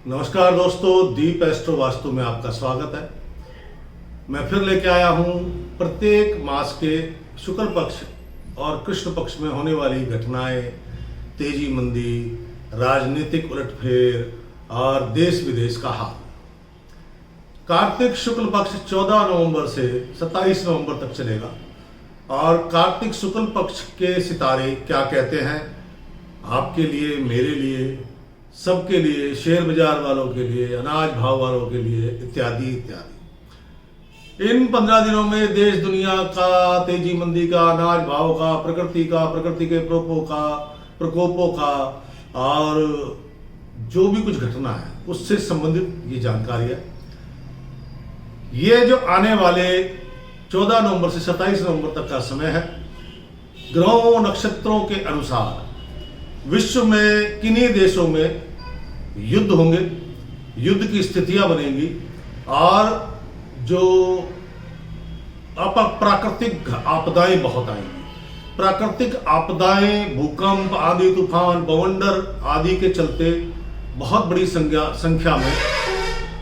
नमस्कार दोस्तों, दीप एस्ट्रो वास्तु में आपका स्वागत है। मैं फिर लेके आया हूँ प्रत्येक मास के शुक्ल पक्ष और कृष्ण पक्ष में होने वाली घटनाएं, तेजी मंदी, राजनीतिक उलटफेर और देश विदेश का हाल। कार्तिक शुक्ल पक्ष 14 नवंबर से 27 नवंबर तक चलेगा और कार्तिक शुक्ल पक्ष के सितारे क्या कहते हैं आपके लिए, मेरे लिए, सबके लिए, शेयर बाजार वालों के लिए, अनाज भाव वालों के लिए, इत्यादि इत्यादि। इन 15 दिनों में देश दुनिया का, तेजी मंदी का, अनाज भाव का, प्रकृति का, प्रकृति के प्रकोपों का और जो भी कुछ घटना है उससे संबंधित ये जानकारी है। ये जो आने वाले 14 नवंबर से 27 नवंबर तक का समय है, ग्रहों नक्षत्रों के अनुसार विश्व में किन्हीं देशों में युद्ध होंगे, युद्ध की स्थितियां बनेंगी और जो प्राकृतिक आपदाएं बहुत आएंगी। प्राकृतिक आपदाएं, भूकंप, आंधी तूफान, बवंडर आदि के चलते बहुत बड़ी संख्या में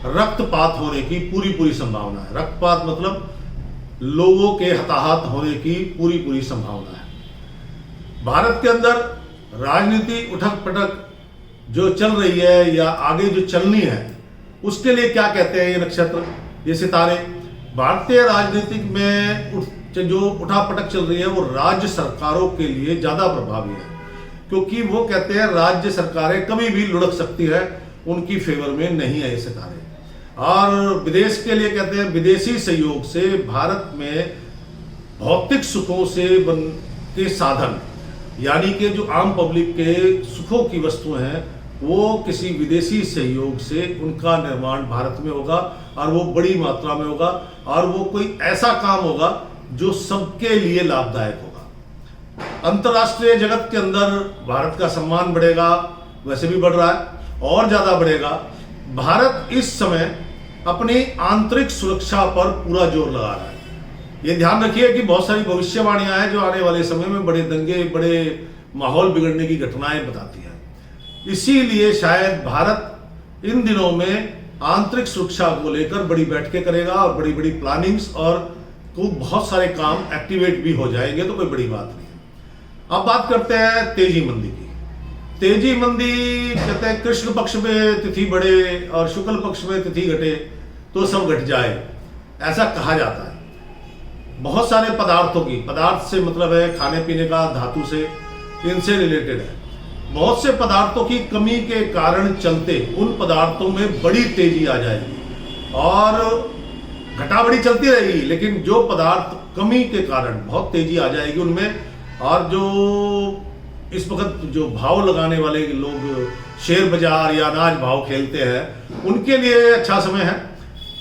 रक्तपात होने की पूरी संभावना है। रक्तपात मतलब लोगों के हताहत होने की पूरी संभावना है। भारत के अंदर राजनीति उठक पटक जो चल रही है या आगे जो चलनी है उसके लिए क्या कहते हैं ये नक्षत्र, ये सितारे। भारतीय राजनीतिक में जो उठापटक चल रही है वो राज्य सरकारों के लिए ज्यादा प्रभावी है, क्योंकि वो कहते हैं राज्य सरकारें कभी भी लुढ़क सकती है, उनकी फेवर में नहीं है ये सितारे। और विदेश के लिए कहते हैं विदेशी सहयोग से भारत में भौतिक सुखों से के साधन, यानी कि जो आम पब्लिक के सुखों की वस्तुएं हैं वो किसी विदेशी सहयोग से उनका निर्माण भारत में होगा और वो बड़ी मात्रा में होगा और वो कोई ऐसा काम होगा जो सबके लिए लाभदायक होगा। अंतर्राष्ट्रीय जगत के अंदर भारत का सम्मान बढ़ेगा, वैसे भी बढ़ रहा है और ज्यादा बढ़ेगा। भारत इस समय अपनी आंतरिक सुरक्षा पर पूरा जोर लगा रहा है। ये ध्यान रखिए कि बहुत सारी भविष्यवाणियां हैं जो आने वाले समय में बड़े दंगे, बड़े माहौल बिगड़ने की घटनाएं बताती हैं। इसीलिए शायद भारत इन दिनों में आंतरिक सुरक्षा को लेकर बड़ी बैठकें करेगा और बड़ी प्लानिंग्स और बहुत सारे काम एक्टिवेट भी हो जाएंगे, तो कोई बड़ी बात नहीं है। अब बात करते हैं तेजी मंदी की। तेजी मंदी कहते हैं कृष्ण पक्ष में तिथि बढ़े और शुक्ल पक्ष में तिथि घटे तो सब घट जाए, ऐसा कहा जाता है। बहुत सारे पदार्थों की, पदार्थ से मतलब है खाने पीने का, धातु से, इनसे रिलेटेड है। बहुत से पदार्थों की कमी के कारण चलते उन पदार्थों में बड़ी तेजी आ जाएगी और घटाबड़ी चलती रहेगी, लेकिन जो पदार्थ कमी के कारण बहुत तेजी आ जाएगी उनमें। और जो इस वक्त जो भाव लगाने वाले लोग शेयर बाजार या अनाज भाव खेलते हैं उनके लिए अच्छा समय है।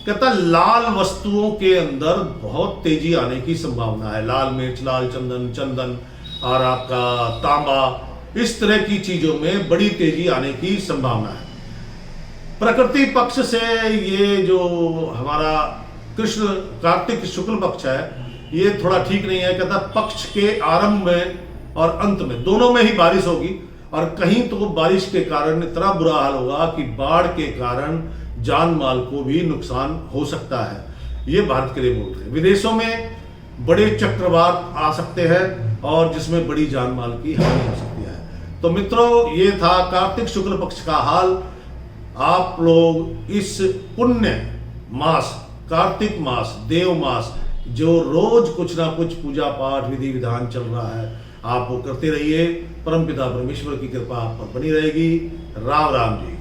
कहता लाल वस्तुओं के अंदर बहुत तेजी आने की संभावना है। लाल मिर्च, लाल चंदन और आपका तांबा, इस तरह की चीजों में बड़ी तेजी आने की संभावना है। प्रकृति पक्ष से ये जो हमारा कृष्ण कार्तिक शुक्ल पक्ष है ये थोड़ा ठीक नहीं है। कहता पक्ष के आरंभ में और अंत में दोनों में ही बारिश होगी और कहीं तो बारिश के कारण इतना बुरा हाल होगा कि बाढ़ के कारण जान माल को भी नुकसान हो सकता है। ये भारत के लिए बोल रहे हैं। विदेशों में बड़े चक्रवात आ सकते हैं और जिसमें बड़ी जान माल की हानि हो सकती है। तो मित्रों, ये था कार्तिक शुक्ल पक्ष का हाल। आप लोग इस पुण्य मास, कार्तिक मास, देव मास, जो रोज कुछ ना कुछ पूजा पाठ विधि विधान चल रहा है, आप वो करते रहिए। परमपिता परमेश्वर की कृपा आप पर बनी रहेगी। राम राम जी।